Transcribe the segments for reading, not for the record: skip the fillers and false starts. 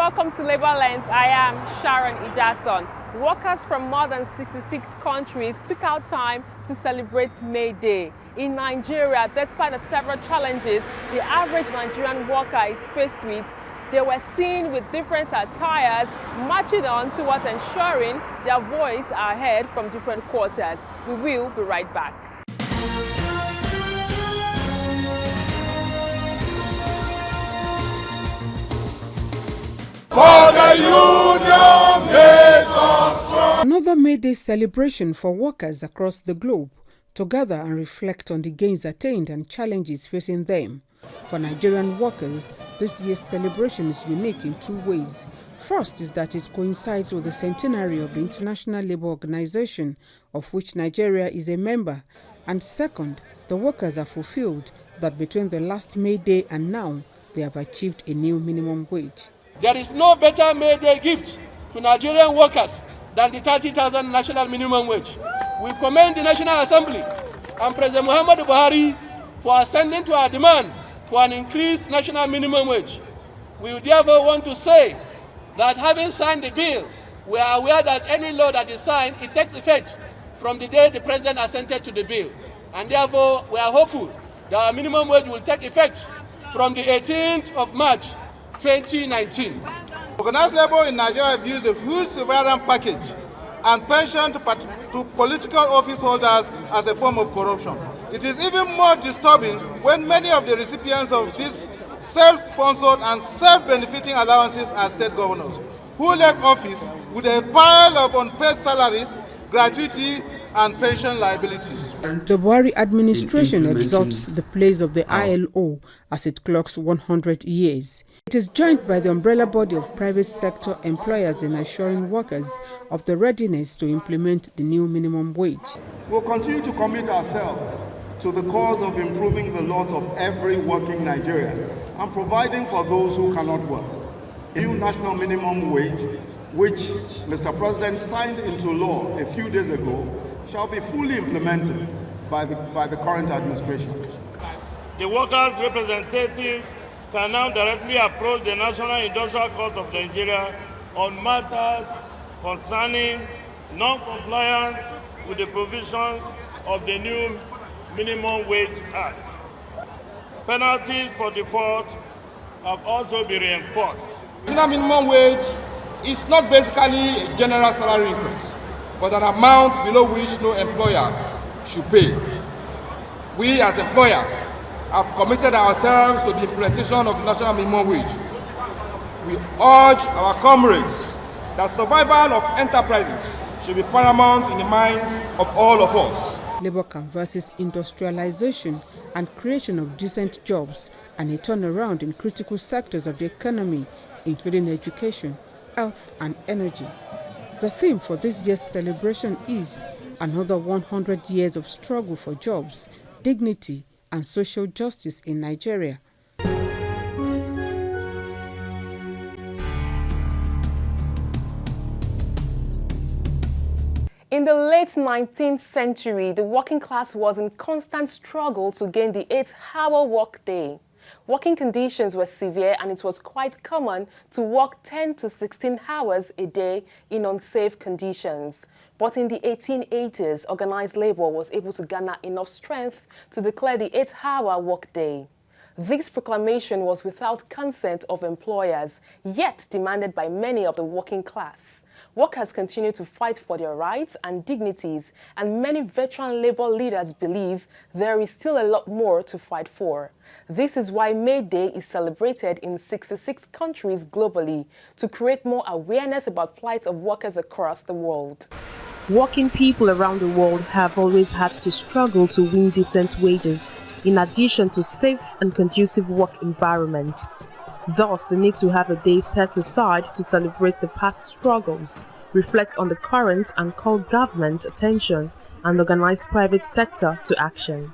welcome to Labour Lens. I am Sharon Ijasan. Workers from more than 66 countries took out time to celebrate May Day. In Nigeria, despite the several challenges the average Nigerian worker is faced with, they were seen with different attires, marching on towards ensuring their voice are heard from different quarters. We will be right back. For the union makes us strong. Another May Day celebration for workers across the globe to gather and reflect on the gains attained and challenges facing them. For Nigerian workers, this year's celebration is unique in two ways. First is that it coincides with the centenary of the International Labour Organization, of which Nigeria is a member. And second, the workers are fulfilled that between the last May Day and now, they have achieved a new minimum wage. There is no better May Day gift to Nigerian workers than the 30,000 national minimum wage. We commend the National Assembly and President Muhammadu Buhari for ascending to our demand for an increased national minimum wage. We therefore want to say that having signed the bill, we are aware that any law that is signed, it takes effect from the day the President assented to the bill. And therefore, we are hopeful that our minimum wage will take effect from the 18th of March 2019. Organized labor in Nigeria views a huge severance package and pension to political office holders as a form of corruption. It is even more disturbing when many of the recipients of these self-sponsored and self-benefiting allowances are state governors, who left office with a pile of unpaid salaries, gratuity, and pension liabilities. The Buhari administration exalts the place of the ILO as it clocks 100 years. It is joined by the umbrella body of private sector employers in assuring workers of the readiness to implement the new minimum wage. We'll continue to commit ourselves to the cause of improving the lot of every working Nigerian and providing for those who cannot work. A new national minimum wage, which Mr. President signed into law a few days ago, shall be fully implemented by the current administration. The workers' representatives can now directly approach the National Industrial Court of Nigeria on matters concerning non-compliance with the provisions of the new Minimum Wage Act. Penalties for default have also been reinforced. National minimum wage is not basically a general salary increase, but an amount below which no employer should pay. We as employers have committed ourselves to the implementation of the national minimum wage. We urge our comrades that survival of enterprises should be paramount in the minds of all of us. Labour canvasses industrialization and creation of decent jobs and a turnaround in critical sectors of the economy, including education, health and energy. The theme for this year's celebration is another 100 years of struggle for jobs, dignity and social justice in Nigeria. In the late 19th century, the working class was in constant struggle to gain the 8-hour workday. Working conditions were severe and it was quite common to work 10 to 16 hours a day in unsafe conditions. But in the 1880s, organized labor was able to garner enough strength to declare the 8-hour workday. This proclamation was without consent of employers, yet demanded by many of the working class. Workers continue to fight for their rights and dignities, and many veteran labor leaders believe there is still a lot more to fight for. This is why May Day is celebrated in 66 countries globally to create more awareness about the plight of workers across the world. Working people around the world have always had to struggle to win decent wages, in addition to safe and conducive work environment. Thus, the need to have a day set aside to celebrate the past struggles, reflect on the current and call government attention and organize private sector to action.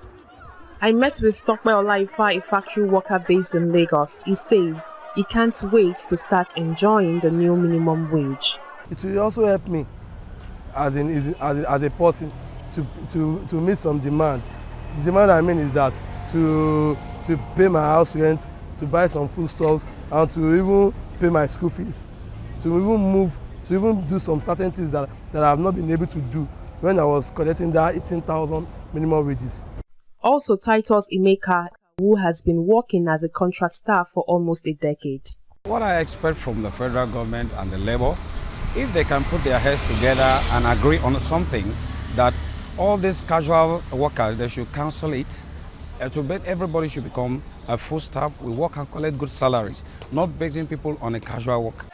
I met with Tope Olaifa, a factory worker based in Lagos. He says he can't wait to start enjoying the new minimum wage. It will also help me as a person to meet some demand. The demand I mean is that to pay my house rent, to buy some foodstuffs, and to even pay my school fees, to even move, to even do some certain things that I have not been able to do when I was collecting that 18,000 minimum wages. Also, Titus Emeka, who has been working as a contract staff for almost a decade. What I expect from the federal government and the labor, if they can put their heads together and agree on something, that all these casual workers, they should cancel it, everybody should become a full staff. We work and collect good salaries, not basing people on a casual work.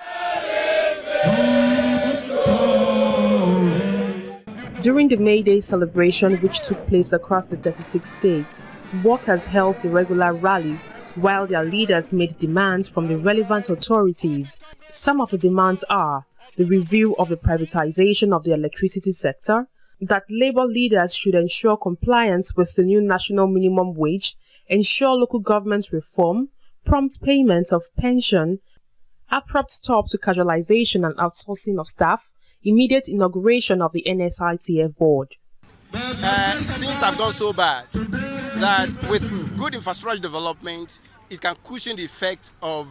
During the May Day celebration, which took place across the 36 states, workers held the regular rally while their leaders made demands from the relevant authorities. Some of the demands are the review of the privatization of the electricity sector, that labor leaders should ensure compliance with the new national minimum wage, ensure local government reform, prompt payment of pension, abrupt stop to casualization and outsourcing of staff, immediate inauguration of the NSITF board. Things have gone so bad that with good infrastructure development, it can cushion the effect of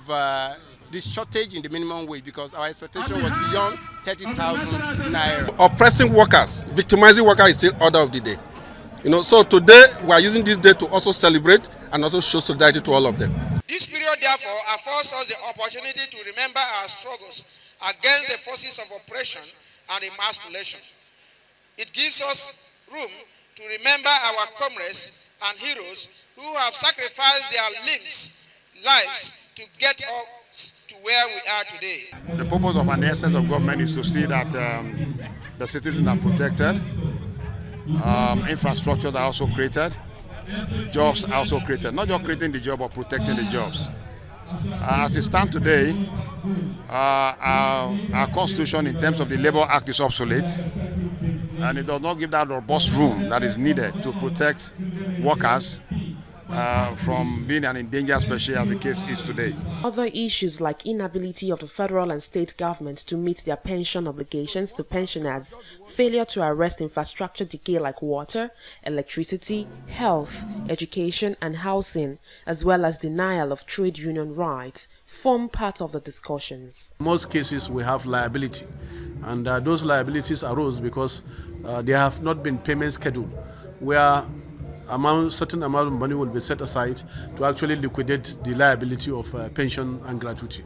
this shortage in the minimum wage, because our expectation was beyond 30,000 naira. Oppressing workers, victimizing workers is still order of the day. So today we are using this day to also celebrate and also show solidarity to all of them. This period, therefore, affords us the opportunity to remember our struggles against the forces of oppression and emasculation. It gives us room to remember our comrades and heroes who have sacrificed their lives to get us to where we are today. The purpose of an essence of government is to see that the citizens are protected, infrastructures are also created, jobs are also created. Not just creating the job, but protecting the jobs. As it stands today, our constitution in terms of the Labour Act is obsolete, and it does not give that robust room that is needed to protect workers from being an endangered species, as the case is today. Other issues like inability of the federal and state government to meet their pension obligations to pensioners, failure to arrest infrastructure decay like water, electricity, health, education and housing, as well as denial of trade union rights, form part of the discussions. In most cases we have liability, and those liabilities arose because there have not been payment scheduled where certain amount of money will be set aside to actually liquidate the liability of pension and gratuity.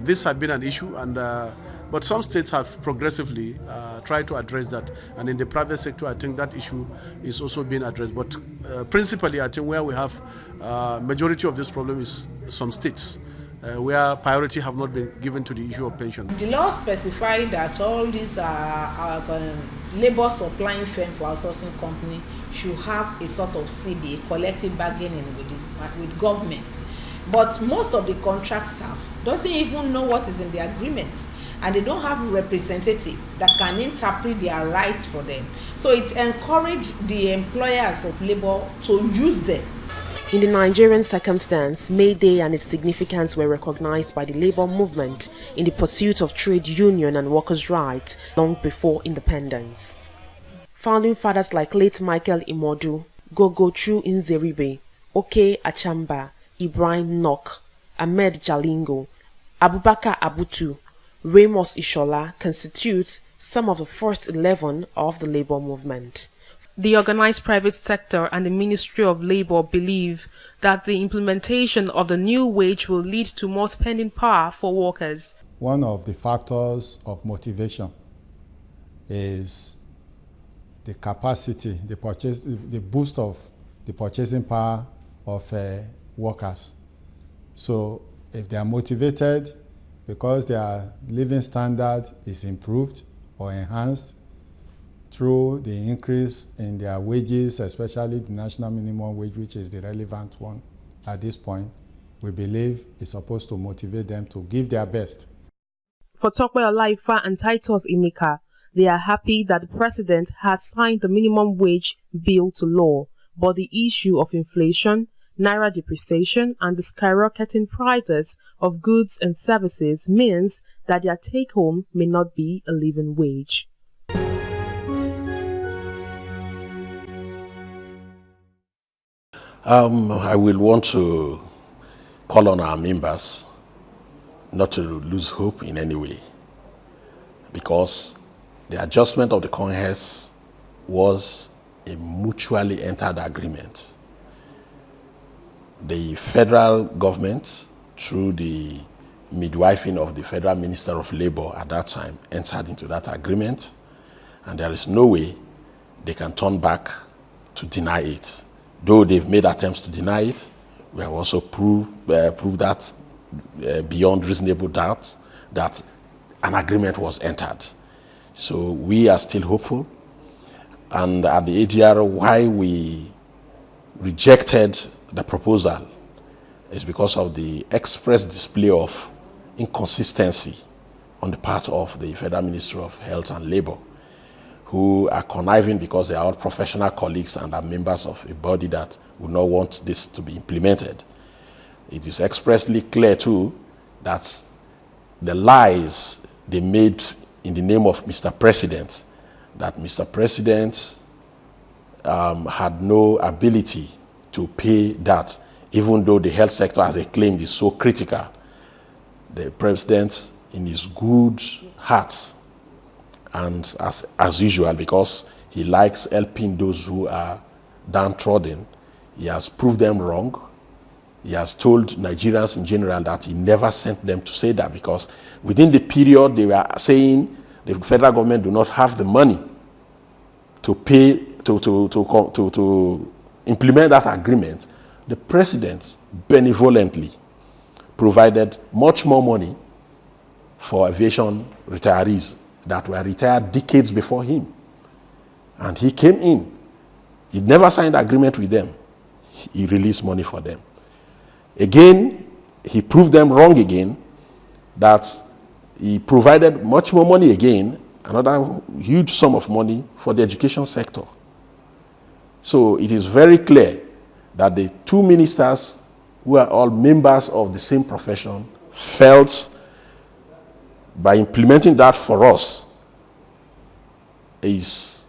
This has been an issue, but some states have progressively tried to address that, and in the private sector I think that issue is also being addressed. But principally I think where we have majority of this problem is some states where priority have not been given to the issue of pension. The law specifies that all these labor supplying firm for outsourcing company should have a sort of CBA, collective bargaining with government. But most of the contract staff doesn't even know what is in the agreement, and they don't have a representative that can interpret their rights for them. So it encouraged the employers of labor to use them. In the Nigerian circumstance, May Day and its significance were recognized by the labor movement in the pursuit of trade union and workers' rights long before independence. Founding fathers like late Michael Imodu, Gogochu Nzeribe, Oke Achamba, Ibrahim Nok, Ahmed Jalingo, Abubakar Abutu, Ramos Ishola constitute some of the first 11 of the labor movement. The organized private sector and the Ministry of Labor believe that the implementation of the new wage will lead to more spending power for workers. One of the factors of motivation is the capacity, the boost of the purchasing power of workers. So if they are motivated because their living standard is improved or enhanced through the increase in their wages, especially the national minimum wage, which is the relevant one at this point, we believe is supposed to motivate them to give their best. For Tokwe Olaifa and Titus Emeka, they are happy that the president has signed the minimum wage bill to law, but the issue of inflation, naira depreciation, and the skyrocketing prices of goods and services means that their take-home may not be a living wage. I will want to call on our members not to lose hope in any way, because the adjustment of the CONHES was a mutually entered agreement. The federal government, through the midwifing of the Federal Minister of Labor at that time, entered into that agreement, and there is no way they can turn back to deny it. Though they've made attempts to deny it, we have also proved that beyond reasonable doubt that an agreement was entered. So we are still hopeful. And at the ADR, why we rejected the proposal is because of the express display of inconsistency on the part of the Federal Ministry of Health and Labor, who are conniving because they are all professional colleagues and are members of a body that would not want this to be implemented. It is expressly clear too that the lies they made in the name of Mr. President, that Mr. President had no ability to pay that, even though the health sector, as they claimed, is so critical. The President, in his good heart, and as usual, because he likes helping those who are downtrodden, he has proved them wrong. He has told Nigerians in general that he never sent them to say that, because within the period they were saying the federal government do not have the money to pay, to implement that agreement. The president benevolently provided much more money for aviation retirees that were retired decades before him. And he came in. He never signed an agreement with them. He released money for them. Again, he proved them wrong again, that he provided much more money again, another huge sum of money for the education sector. So it is very clear that the two ministers, who are all members of the same profession, felt by implementing that for us is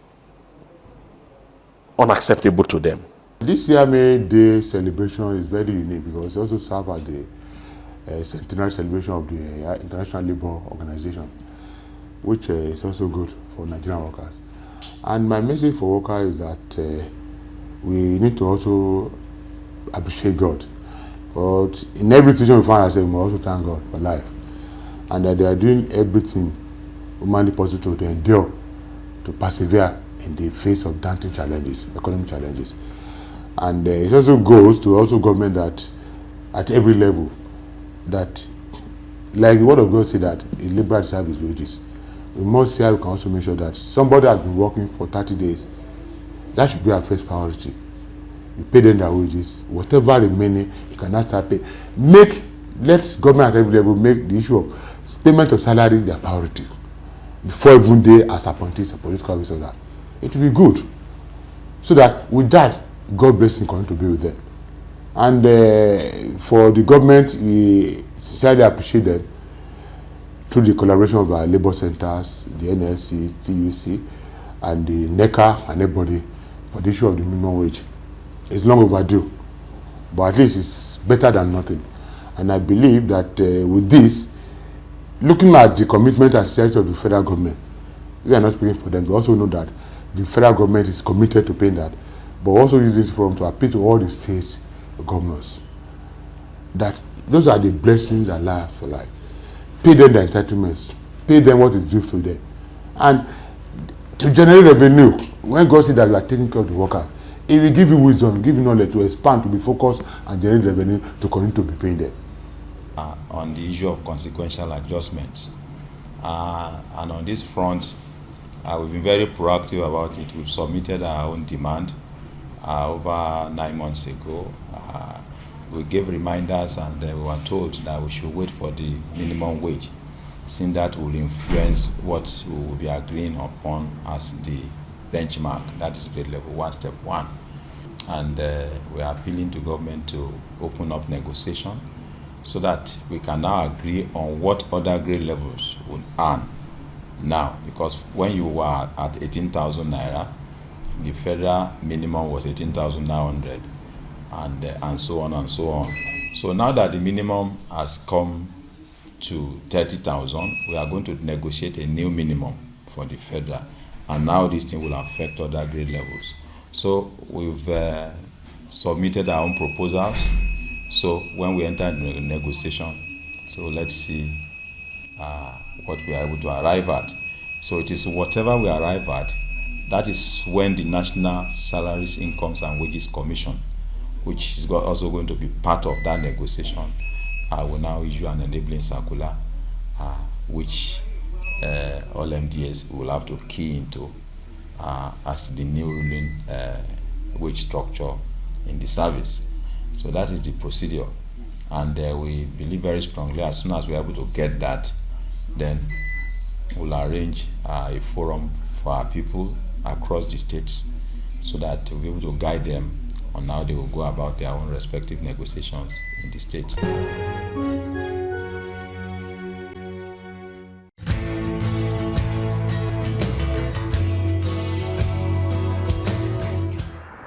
unacceptable to them. This year May Day celebration is very unique because it also serves as the centenary celebration of the International Labour Organization, which is also good for Nigerian workers. And my message for workers is that we need to also appreciate God. But in every situation we find ourselves, we must also thank God for life. And that they are doing everything humanly possible to endure, to persevere in the face of daunting challenges, economic challenges. And it also goes to government that at every level, that like the word of God said that a laborer deserves his wages. We must say, we can also make sure that somebody has been working for 30 days. That should be our first priority. You pay them their wages, whatever remaining, you can now start paying. Let government at every level make the issue of payment of salaries their priority before even they as appointees and political officers. That it will be good, so that with that, God blessing continue to be with them. And for the government, we sincerely appreciate them through the collaboration of our labor centers, the NLC, TUC, and the NECA and everybody for the issue of the minimum wage. It's long overdue, but at least it's better than nothing. And I believe that with this, looking at the commitment and sincerity of the federal government, we are not speaking for them. We also know that the federal government is committed to paying that, but also use this forum to appeal to all the state governors that those are the blessings Allah has for life. Pay them the entitlements, pay them what is due to them, and to generate revenue. When God says that you are taking care of the worker, He will give you wisdom, give you knowledge to expand, to be focused, and generate revenue to continue to be paying them. On the issue of consequential adjustments, and on this front, we've been very proactive about it. We've submitted our own demand over 9 months ago. We gave reminders, and we were told that we should wait for the minimum wage, since that will influence what we will be agreeing upon as the benchmark. That is grade level 1, step 1. And we are appealing to government to open up negotiation so that we can now agree on what other grade levels would earn now. Because when you were at 18,000 naira, the federal minimum was 18,900, and so on and so on. So now that the minimum has come to 30,000, we are going to negotiate a new minimum for the federal, and now this thing will affect other grade levels. So we've submitted our own proposals. So when we enter the negotiation, so let's see what we are able to arrive at. So it is whatever we arrive at, that is when the National Salaries, Incomes and Wages Commission, which is also going to be part of that negotiation, will now issue an enabling circular, which all MDAs will have to key into as the new ruling wage structure in the service. So that is the procedure, and we believe very strongly as soon as we are able to get that, then we'll arrange a forum for our people across the states so that we'll be able to guide them on how they will go about their own respective negotiations in the state.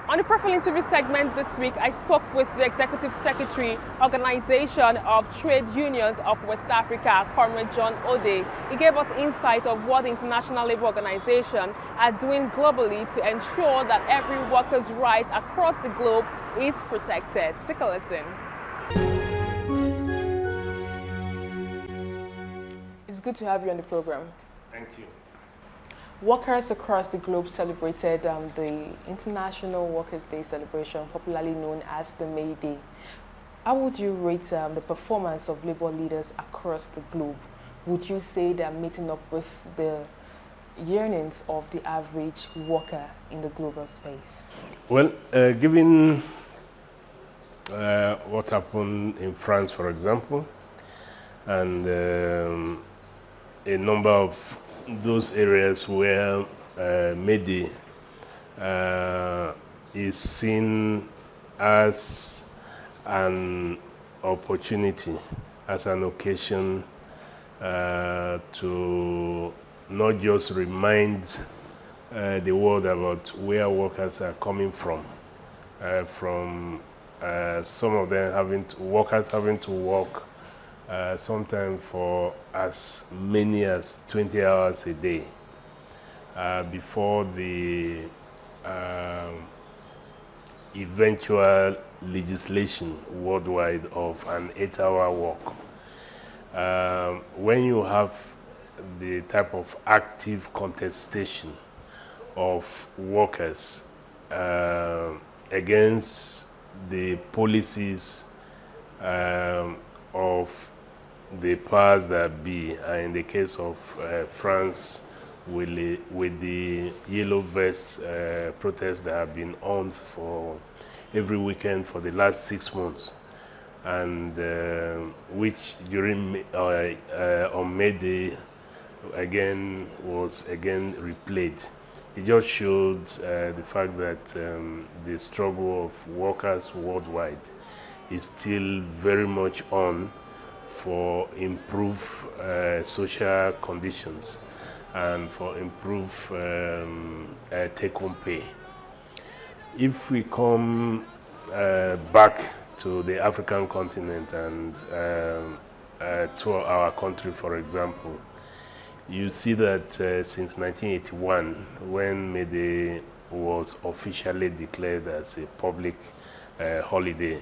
On the Profile Interview segment this week, I spoke with the Executive Secretary, Organization of Trade Unions of West Africa, Comrade John Ode. He gave us insight of what the International Labour Organization are doing globally to ensure that every worker's right across the globe is protected. Take a listen. It's good to have you on the program. Thank you. Workers across the globe celebrated the International Workers' Day celebration, popularly known as the May Day. How would you rate the performance of labor leaders across the globe? Would you say they're meeting up with the yearnings of the average worker in the global space? Well, given what happened in France, for example, and a number of those areas where May Day is seen as an opportunity, as an occasion to not just remind the world about where workers are coming from some of them workers having to work sometimes for as many as 20 hours a day before the eventual legislation worldwide of an 8-hour work. When you have the type of active contestation of workers against the policies of the powers that be, in the case of France, with the yellow vest protests that have been on for every weekend for the last 6 months, and which during on May Day again was replayed. It just showed the fact that the struggle of workers worldwide is still very much on for improved social conditions and for improved take-home pay. If we come back to the African continent and to our country, for example, you see that since 1981, when May Day was officially declared as a public holiday,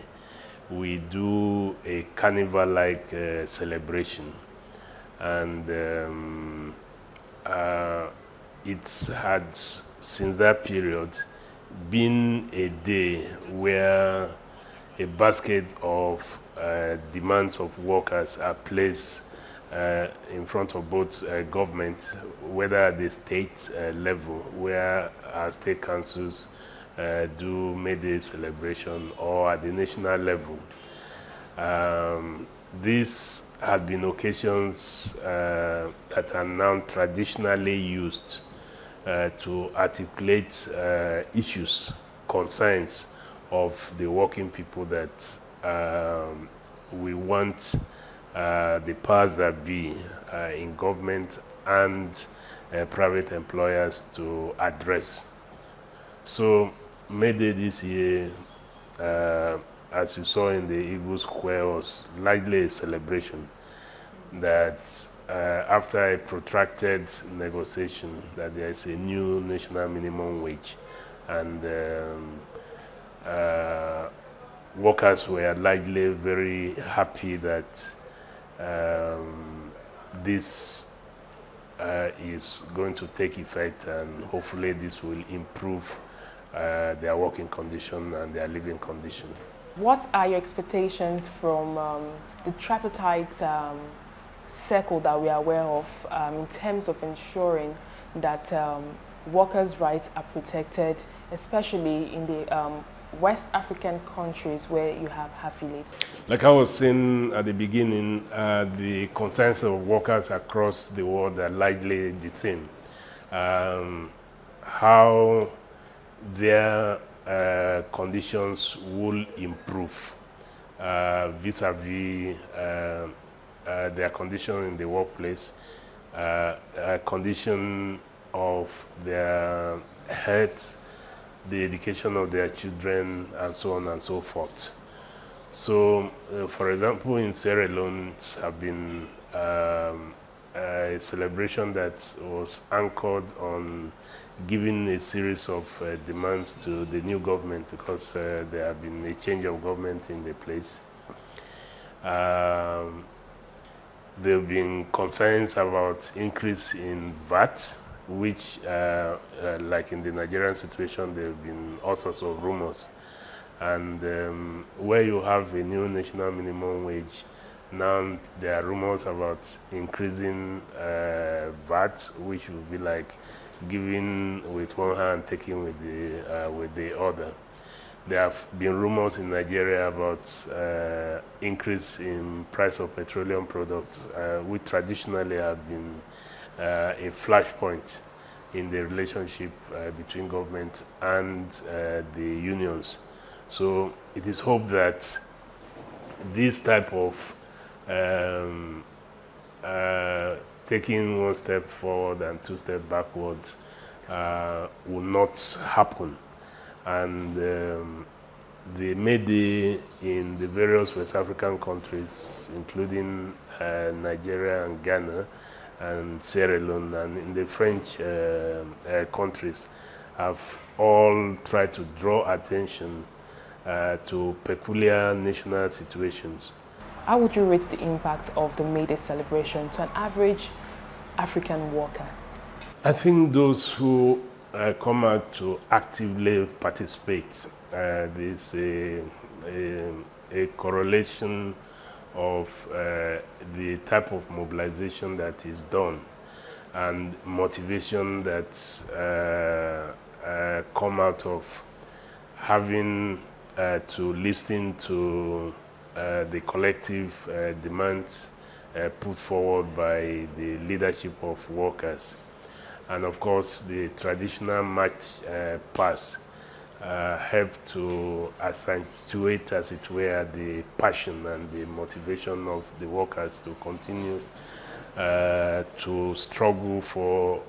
we do a carnival-like celebration, and it's had, since that period, been a day where a basket of demands of workers are placed in front of both government, whether at the state level, where our state councils do May Day celebration, or at the national level. These have been occasions that are now traditionally used to articulate issues, concerns of the working people that we want the powers that be in government and private employers to address. So May Day this year as you saw in the Eagle Square, was largely a celebration that after a protracted negotiation, that there is a new national minimum wage, and workers were largely very happy that this is going to take effect, and hopefully this will improve their working condition and their living condition. What are your expectations from the tripartite circle that we are aware of in terms of ensuring that workers' rights are protected, especially in the West African countries where you have affiliates? Like I was saying at the beginning, the concerns of workers across the world are largely the same. How their conditions will improve vis-a-vis their condition in the workplace, condition of their health, the education of their children, and so on and so forth. So, for example, in Sierra Leone, it's have been a celebration that was anchored on giving a series of demands to the new government, because there have been a change of government in the place. There have been concerns about increase in VAT, which, like in the Nigerian situation, there have been all sorts of rumors. And where you have a new national minimum wage, now there are rumors about increasing VAT, which will be like giving with one hand, taking with the other. There have been rumors in Nigeria about increase in price of petroleum products, which traditionally have been a flashpoint in the relationship between government and the unions. So it is hoped that this type of taking one step forward and two steps backwards will not happen. And the May Day in the various West African countries, including Nigeria and Ghana and Sierra Leone, and in the French countries, have all tried to draw attention to peculiar national situations. How would you rate the impact of the May Day celebration to an average African worker? I think those who come out to actively participate, there's a correlation of the type of mobilization that is done and motivation that come out of having to listen to the collective demands put forward by the leadership of workers. And of course, the traditional march past help to accentuate, as it were, the passion and the motivation of the workers to continue to struggle for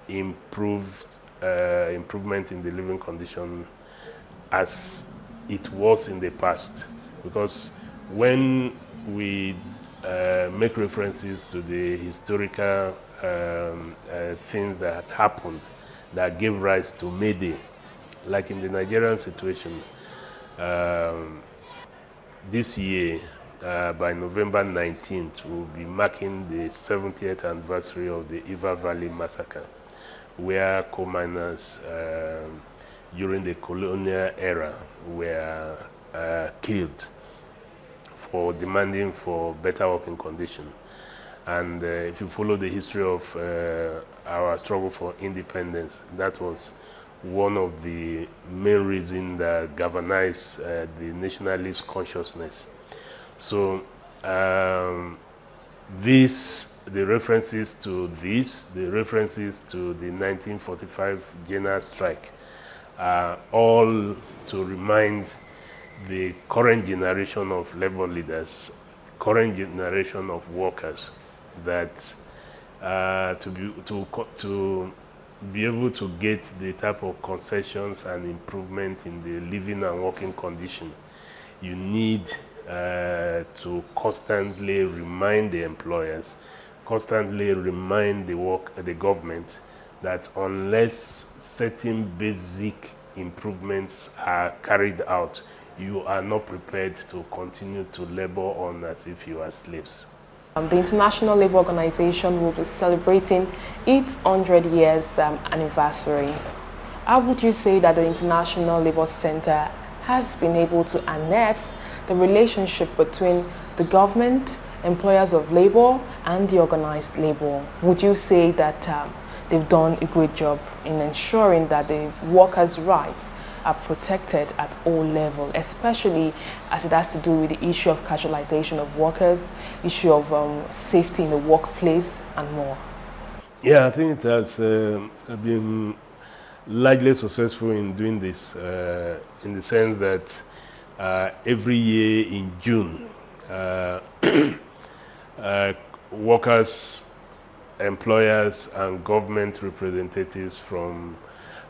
improvement in the living condition as it was in the past. Because when we make references to the historical things that had happened that gave rise to May Day, like in the Nigerian situation, this year, by November 19th, we'll be marking the 70th anniversary of the Iva Valley Massacre, where coal miners during the colonial era were killed for demanding for better working conditions. And if you follow the history of our struggle for independence, that was one of the main reasons that galvanized the nationalist consciousness. So the references to this, the references to the 1945 general strike, are all to remind the current generation of labor leaders, current generation of workers, that to be able to get the type of concessions and improvement in the living and working condition, you need to constantly remind the employers, constantly remind the government that unless certain basic improvements are carried out, you are not prepared to continue to labor on as if you are slaves. The International Labour Organization will be celebrating its 100 years anniversary. How would you say that the International Labour Center has been able to harness the relationship between the government, employers of labor, and the organized labor? Would you say that they've done a great job in ensuring that the workers' rights are protected at all levels, especially as it has to do with the issue of casualization of workers, issue of safety in the workplace, and more? Yeah, I think it has been largely successful in doing this, in the sense that every year in June, workers, employers, and government representatives from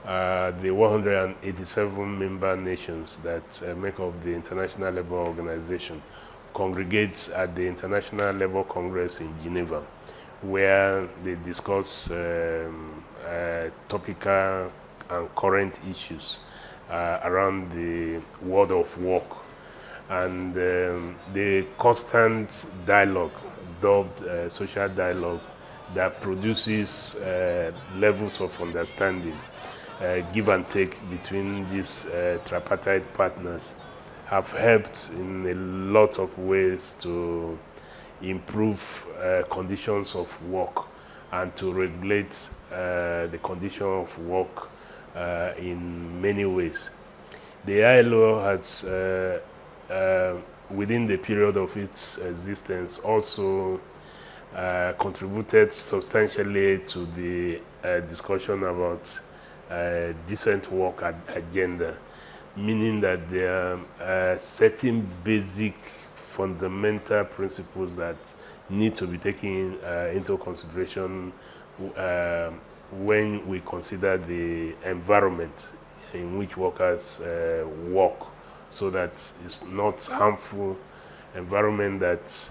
the 187 member nations that make up the International Labour Organization congregate at the International Labour Congress in Geneva, where they discuss topical and current issues around the world of work. And the constant dialogue, dubbed social dialogue, that produces levels of understanding, give and take between these tripartite partners, have helped in a lot of ways to improve conditions of work and to regulate the condition of work in many ways. The ILO has, within the period of its existence, also contributed substantially to the discussion about decent work agenda, meaning that there are certain basic fundamental principles that need to be taken into consideration when we consider the environment in which workers work, so that it's not harmful environment that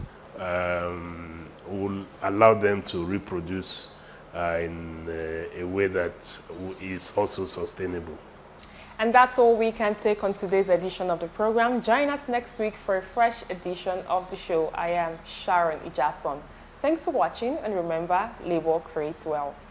will allow them to reproduce in a way that is also sustainable. And that's all we can take on today's edition of the program. Join us next week for a fresh edition of the show. I am Sharon Ijasan. Thanks for watching, and remember, labor creates wealth.